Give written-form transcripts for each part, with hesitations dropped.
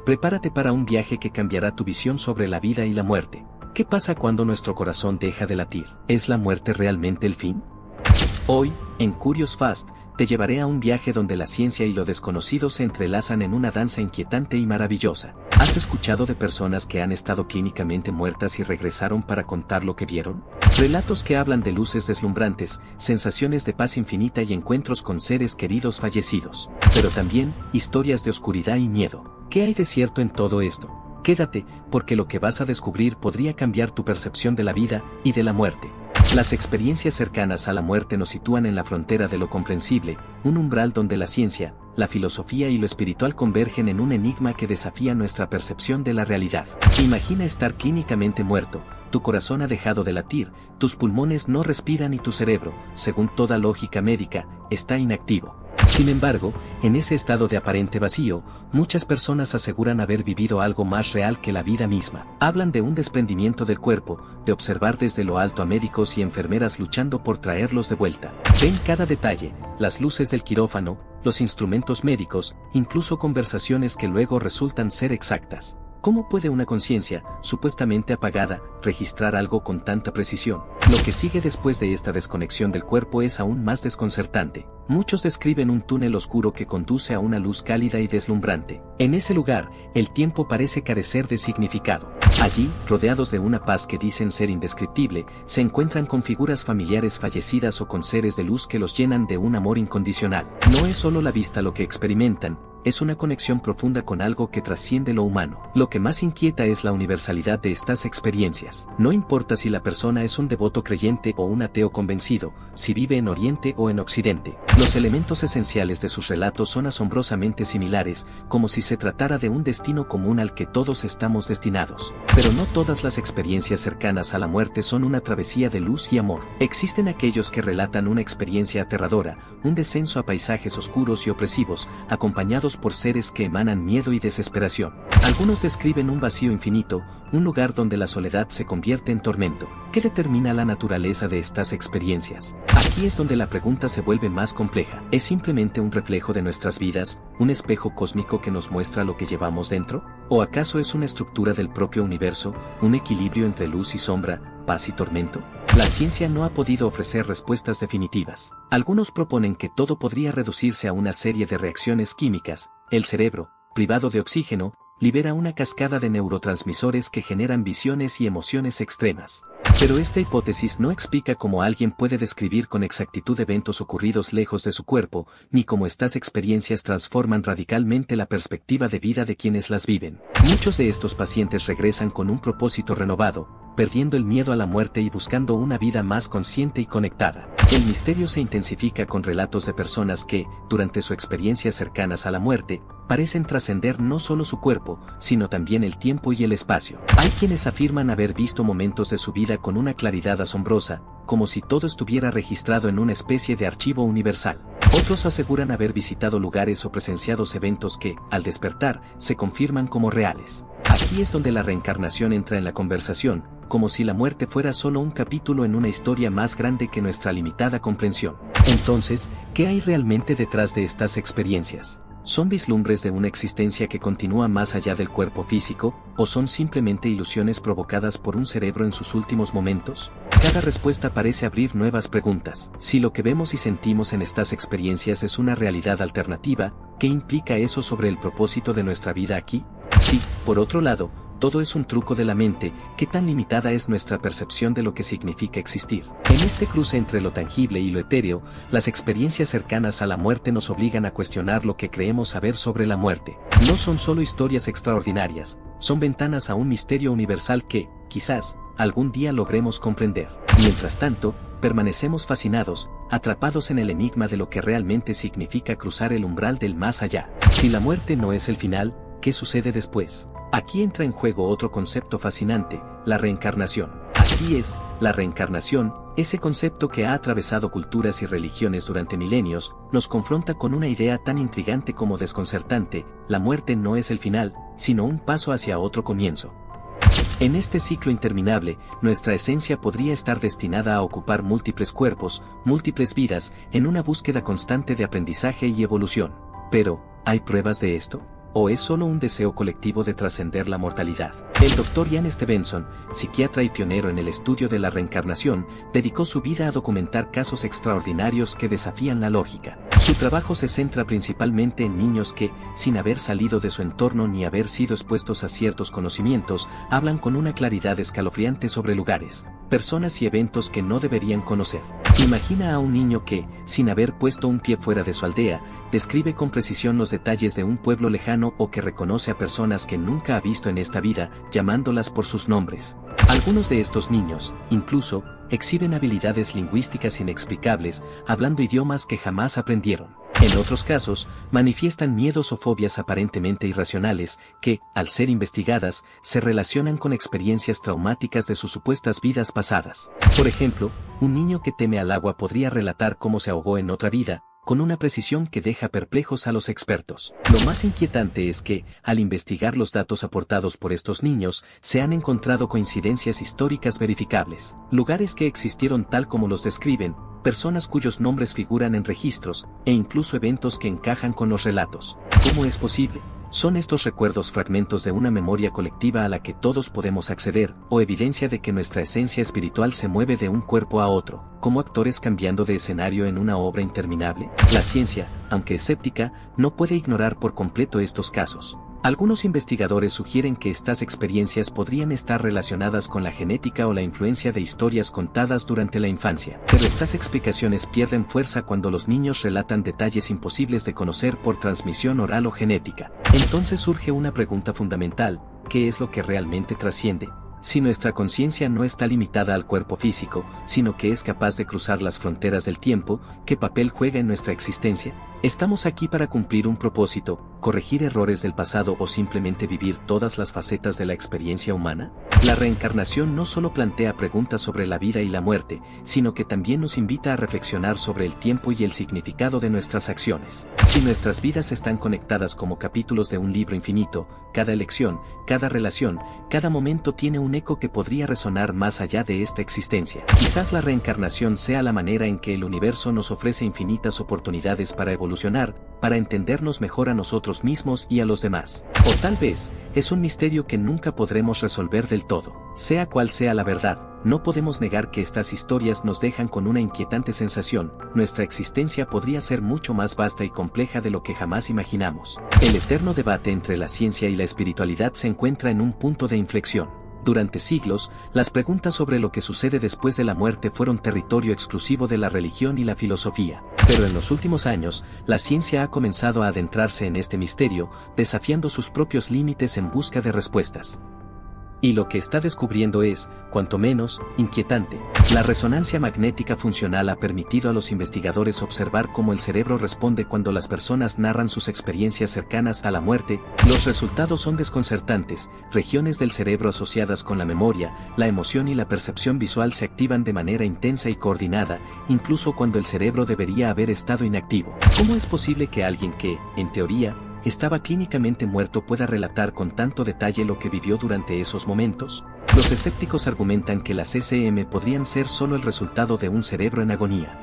Prepárate para un viaje que cambiará tu visión sobre la vida y la muerte. ¿Qué pasa cuando nuestro corazón deja de latir? ¿Es la muerte realmente el fin? Hoy, en Curious Fast, te llevaré a un viaje donde la ciencia y lo desconocido se entrelazan en una danza inquietante y maravillosa. ¿Has escuchado de personas que han estado clínicamente muertas y regresaron para contar lo que vieron? Relatos que hablan de luces deslumbrantes, sensaciones de paz infinita y encuentros con seres queridos fallecidos. Pero también, historias de oscuridad y miedo. ¿Qué hay de cierto en todo esto? Quédate, porque lo que vas a descubrir podría cambiar tu percepción de la vida y de la muerte. Las experiencias cercanas a la muerte nos sitúan en la frontera de lo comprensible, un umbral donde la ciencia, la filosofía y lo espiritual convergen en un enigma que desafía nuestra percepción de la realidad. Imagina estar clínicamente muerto, tu corazón ha dejado de latir, tus pulmones no respiran y tu cerebro, según toda lógica médica, está inactivo. Sin embargo, en ese estado de aparente vacío, muchas personas aseguran haber vivido algo más real que la vida misma. Hablan de un desprendimiento del cuerpo, de observar desde lo alto a médicos y enfermeras luchando por traerlos de vuelta. Ven cada detalle, las luces del quirófano, los instrumentos médicos, incluso conversaciones que luego resultan ser exactas. ¿Cómo puede una conciencia, supuestamente apagada, registrar algo con tanta precisión? Lo que sigue después de esta desconexión del cuerpo es aún más desconcertante. Muchos describen un túnel oscuro que conduce a una luz cálida y deslumbrante. En ese lugar, el tiempo parece carecer de significado. Allí, rodeados de una paz que dicen ser indescriptible, se encuentran con figuras familiares fallecidas o con seres de luz que los llenan de un amor incondicional. No es solo la vista lo que experimentan, es una conexión profunda con algo que trasciende lo humano. Lo que más inquieta es la universalidad de estas experiencias. No importa si la persona es un devoto creyente o un ateo convencido, si vive en Oriente o en Occidente. Los elementos esenciales de sus relatos son asombrosamente similares, como si se tratara de un destino común al que todos estamos destinados. Pero no todas las experiencias cercanas a la muerte son una travesía de luz y amor. Existen aquellos que relatan una experiencia aterradora, un descenso a paisajes oscuros y opresivos, acompañados por seres que emanan miedo y desesperación. Algunos describen un vacío infinito, un lugar donde la soledad se convierte en tormento. ¿Qué determina la naturaleza de estas experiencias? Aquí es donde la pregunta se vuelve más compleja. ¿Es simplemente un reflejo de nuestras vidas, un espejo cósmico que nos muestra lo que llevamos dentro? ¿O acaso es una estructura del propio universo, un equilibrio entre luz y sombra, paz y tormento? La ciencia no ha podido ofrecer respuestas definitivas. Algunos proponen que todo podría reducirse a una serie de reacciones químicas. El cerebro, privado de oxígeno, libera una cascada de neurotransmisores que generan visiones y emociones extremas. Pero esta hipótesis no explica cómo alguien puede describir con exactitud eventos ocurridos lejos de su cuerpo, ni cómo estas experiencias transforman radicalmente la perspectiva de vida de quienes las viven. Muchos de estos pacientes regresan con un propósito renovado, perdiendo el miedo a la muerte y buscando una vida más consciente y conectada. El misterio se intensifica con relatos de personas que, durante su experiencia cercanas a la muerte, parecen trascender no solo su cuerpo, sino también el tiempo y el espacio. Hay quienes afirman haber visto momentos de su vida con una claridad asombrosa, como si todo estuviera registrado en una especie de archivo universal. Otros aseguran haber visitado lugares o presenciados eventos que, al despertar, se confirman como reales. Aquí es donde la reencarnación entra en la conversación, como si la muerte fuera solo un capítulo en una historia más grande que nuestra limitada comprensión. Entonces, ¿qué hay realmente detrás de estas experiencias? ¿Son vislumbres de una existencia que continúa más allá del cuerpo físico, o son simplemente ilusiones provocadas por un cerebro en sus últimos momentos? Cada respuesta parece abrir nuevas preguntas. Si lo que vemos y sentimos en estas experiencias es una realidad alternativa, ¿qué implica eso sobre el propósito de nuestra vida aquí? Si, por otro lado, todo es un truco de la mente, ¿qué tan limitada es nuestra percepción de lo que significa existir? En este cruce entre lo tangible y lo etéreo, las experiencias cercanas a la muerte nos obligan a cuestionar lo que creemos saber sobre la muerte. No son solo historias extraordinarias, son ventanas a un misterio universal que, quizás, algún día logremos comprender. Mientras tanto, permanecemos fascinados, atrapados en el enigma de lo que realmente significa cruzar el umbral del más allá. Si la muerte no es el final, ¿qué sucede después? Aquí entra en juego otro concepto fascinante, la reencarnación. Así es, la reencarnación, ese concepto que ha atravesado culturas y religiones durante milenios, nos confronta con una idea tan intrigante como desconcertante: la muerte no es el final, sino un paso hacia otro comienzo. En este ciclo interminable, nuestra esencia podría estar destinada a ocupar múltiples cuerpos, múltiples vidas, en una búsqueda constante de aprendizaje y evolución. Pero, ¿hay pruebas de esto? ¿O es solo un deseo colectivo de trascender la mortalidad? El Dr. Ian Stevenson, psiquiatra y pionero en el estudio de la reencarnación, dedicó su vida a documentar casos extraordinarios que desafían la lógica. Su trabajo se centra principalmente en niños que, sin haber salido de su entorno ni haber sido expuestos a ciertos conocimientos, hablan con una claridad escalofriante sobre lugares, personas y eventos que no deberían conocer. Imagina a un niño que, sin haber puesto un pie fuera de su aldea, describe con precisión los detalles de un pueblo lejano o que reconoce a personas que nunca ha visto en esta vida, llamándolas por sus nombres. Algunos de estos niños, incluso, exhiben habilidades lingüísticas inexplicables, hablando idiomas que jamás aprendieron. En otros casos, manifiestan miedos o fobias aparentemente irracionales, que, al ser investigadas, se relacionan con experiencias traumáticas de sus supuestas vidas pasadas. Por ejemplo, un niño que teme al agua podría relatar cómo se ahogó en otra vida, con una precisión que deja perplejos a los expertos. Lo más inquietante es que, al investigar los datos aportados por estos niños, se han encontrado coincidencias históricas verificables, lugares que existieron tal como los describen, personas cuyos nombres figuran en registros, e incluso eventos que encajan con los relatos. ¿Cómo es posible? ¿Son estos recuerdos fragmentos de una memoria colectiva a la que todos podemos acceder, o evidencia de que nuestra esencia espiritual se mueve de un cuerpo a otro, como actores cambiando de escenario en una obra interminable? La ciencia, aunque escéptica, no puede ignorar por completo estos casos. Algunos investigadores sugieren que estas experiencias podrían estar relacionadas con la genética o la influencia de historias contadas durante la infancia. Pero estas explicaciones pierden fuerza cuando los niños relatan detalles imposibles de conocer por transmisión oral o genética. Entonces surge una pregunta fundamental: ¿qué es lo que realmente trasciende? Si nuestra conciencia no está limitada al cuerpo físico, sino que es capaz de cruzar las fronteras del tiempo, ¿qué papel juega en nuestra existencia? ¿Estamos aquí para cumplir un propósito, corregir errores del pasado o simplemente vivir todas las facetas de la experiencia humana? La reencarnación no solo plantea preguntas sobre la vida y la muerte, sino que también nos invita a reflexionar sobre el tiempo y el significado de nuestras acciones. Si nuestras vidas están conectadas como capítulos de un libro infinito, cada elección, cada relación, cada momento tiene un eco que podría resonar más allá de esta existencia. Quizás la reencarnación sea la manera en que el universo nos ofrece infinitas oportunidades para evolucionar, para entendernos mejor a nosotros mismos y a los demás. O tal vez, es un misterio que nunca podremos resolver del todo. Sea cual sea la verdad, no podemos negar que estas historias nos dejan con una inquietante sensación: nuestra existencia podría ser mucho más vasta y compleja de lo que jamás imaginamos. El eterno debate entre la ciencia y la espiritualidad se encuentra en un punto de inflexión. Durante siglos, las preguntas sobre lo que sucede después de la muerte fueron territorio exclusivo de la religión y la filosofía. Pero en los últimos años, la ciencia ha comenzado a adentrarse en este misterio, desafiando sus propios límites en busca de respuestas. Y lo que está descubriendo es, cuanto menos, inquietante. La resonancia magnética funcional ha permitido a los investigadores observar cómo el cerebro responde cuando las personas narran sus experiencias cercanas a la muerte. Los resultados son desconcertantes: regiones del cerebro asociadas con la memoria, la emoción y la percepción visual se activan de manera intensa y coordinada, incluso cuando el cerebro debería haber estado inactivo. ¿Cómo es posible que alguien que, en teoría, estaba clínicamente muerto pueda relatar con tanto detalle lo que vivió durante esos momentos? Los escépticos argumentan que las CCM podrían ser solo el resultado de un cerebro en agonía.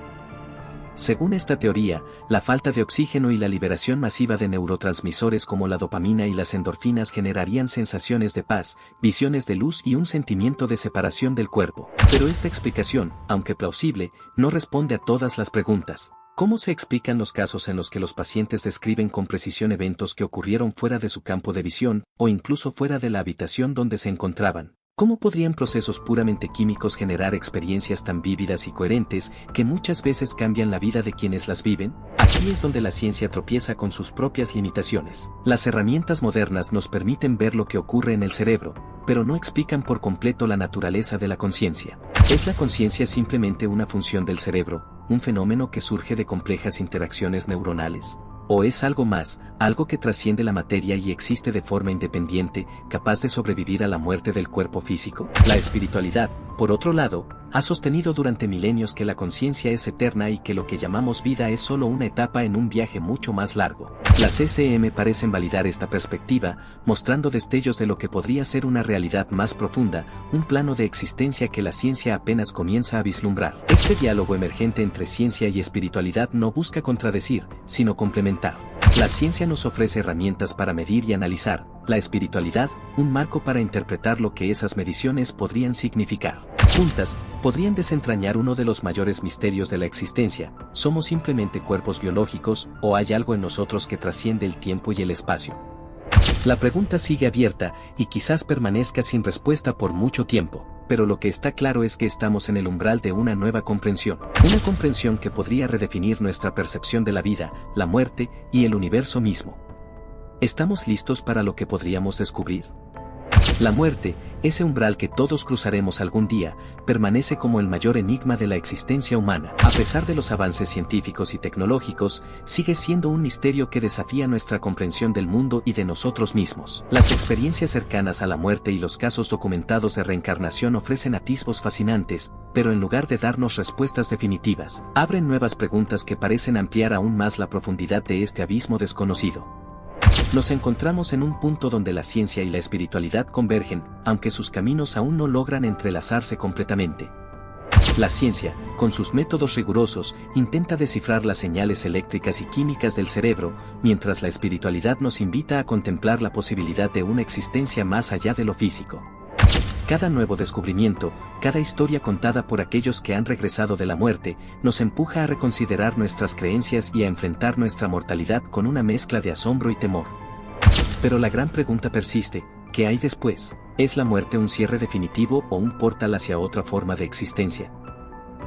Según esta teoría, la falta de oxígeno y la liberación masiva de neurotransmisores como la dopamina y las endorfinas generarían sensaciones de paz, visiones de luz y un sentimiento de separación del cuerpo. Pero esta explicación, aunque plausible, no responde a todas las preguntas. ¿Cómo se explican los casos en los que los pacientes describen con precisión eventos que ocurrieron fuera de su campo de visión, o incluso fuera de la habitación donde se encontraban? ¿Cómo podrían procesos puramente químicos generar experiencias tan vívidas y coherentes que muchas veces cambian la vida de quienes las viven? Aquí es donde la ciencia tropieza con sus propias limitaciones. Las herramientas modernas nos permiten ver lo que ocurre en el cerebro, pero no explican por completo la naturaleza de la conciencia. ¿Es la conciencia simplemente una función del cerebro, un fenómeno que surge de complejas interacciones neuronales? ¿O es algo más, algo que trasciende la materia y existe de forma independiente, capaz de sobrevivir a la muerte del cuerpo físico? La espiritualidad, por otro lado, ha sostenido durante milenios que la conciencia es eterna y que lo que llamamos vida es solo una etapa en un viaje mucho más largo. Las CCM parecen validar esta perspectiva, mostrando destellos de lo que podría ser una realidad más profunda, un plano de existencia que la ciencia apenas comienza a vislumbrar. Este diálogo emergente entre ciencia y espiritualidad no busca contradecir, sino complementar. La ciencia nos ofrece herramientas para medir y analizar, la espiritualidad, un marco para interpretar lo que esas mediciones podrían significar. Juntas, podrían desentrañar uno de los mayores misterios de la existencia: ¿somos simplemente cuerpos biológicos, o hay algo en nosotros que trasciende el tiempo y el espacio? La pregunta sigue abierta, y quizás permanezca sin respuesta por mucho tiempo, pero lo que está claro es que estamos en el umbral de una nueva comprensión. Una comprensión que podría redefinir nuestra percepción de la vida, la muerte y el universo mismo. ¿Estamos listos para lo que podríamos descubrir? La muerte, ese umbral que todos cruzaremos algún día, permanece como el mayor enigma de la existencia humana. A pesar de los avances científicos y tecnológicos, sigue siendo un misterio que desafía nuestra comprensión del mundo y de nosotros mismos. Las experiencias cercanas a la muerte y los casos documentados de reencarnación ofrecen atisbos fascinantes, pero en lugar de darnos respuestas definitivas, abren nuevas preguntas que parecen ampliar aún más la profundidad de este abismo desconocido. Nos encontramos en un punto donde la ciencia y la espiritualidad convergen, aunque sus caminos aún no logran entrelazarse completamente. La ciencia, con sus métodos rigurosos, intenta descifrar las señales eléctricas y químicas del cerebro, mientras la espiritualidad nos invita a contemplar la posibilidad de una existencia más allá de lo físico. Cada nuevo descubrimiento, cada historia contada por aquellos que han regresado de la muerte, nos empuja a reconsiderar nuestras creencias y a enfrentar nuestra mortalidad con una mezcla de asombro y temor. Pero la gran pregunta persiste: ¿qué hay después? ¿Es la muerte un cierre definitivo o un portal hacia otra forma de existencia?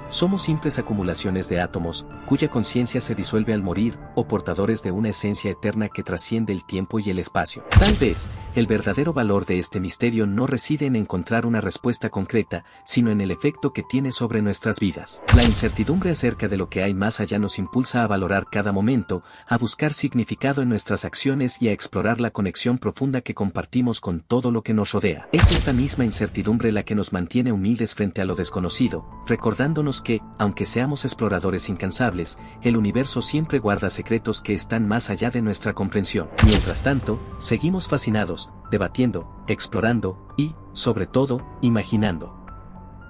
¿Somos simples acumulaciones de átomos, cuya conciencia se disuelve al morir, o portadores de una esencia eterna que trasciende el tiempo y el espacio? Tal vez, el verdadero valor de este misterio no reside en encontrar una respuesta concreta, sino en el efecto que tiene sobre nuestras vidas. La incertidumbre acerca de lo que hay más allá nos impulsa a valorar cada momento, a buscar significado en nuestras acciones y a explorar la conexión profunda que compartimos con todo lo que nos rodea. Es esta misma incertidumbre la que nos mantiene humildes frente a lo desconocido, recordándonos que, aunque seamos exploradores incansables, el universo siempre guarda secretos que están más allá de nuestra comprensión. Mientras tanto, seguimos fascinados, debatiendo, explorando y, sobre todo, imaginando.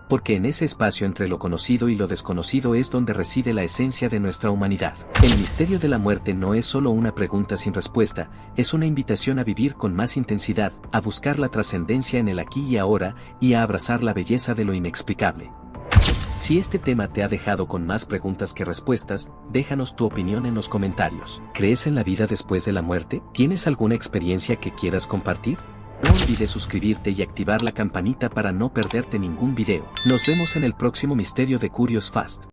Porque en ese espacio entre lo conocido y lo desconocido es donde reside la esencia de nuestra humanidad. El misterio de la muerte no es solo una pregunta sin respuesta, es una invitación a vivir con más intensidad, a buscar la trascendencia en el aquí y ahora, y a abrazar la belleza de lo inexplicable. Si este tema te ha dejado con más preguntas que respuestas, déjanos tu opinión en los comentarios. ¿Crees en la vida después de la muerte? ¿Tienes alguna experiencia que quieras compartir? No olvides suscribirte y activar la campanita para no perderte ningún video. Nos vemos en el próximo misterio de Curious Fast.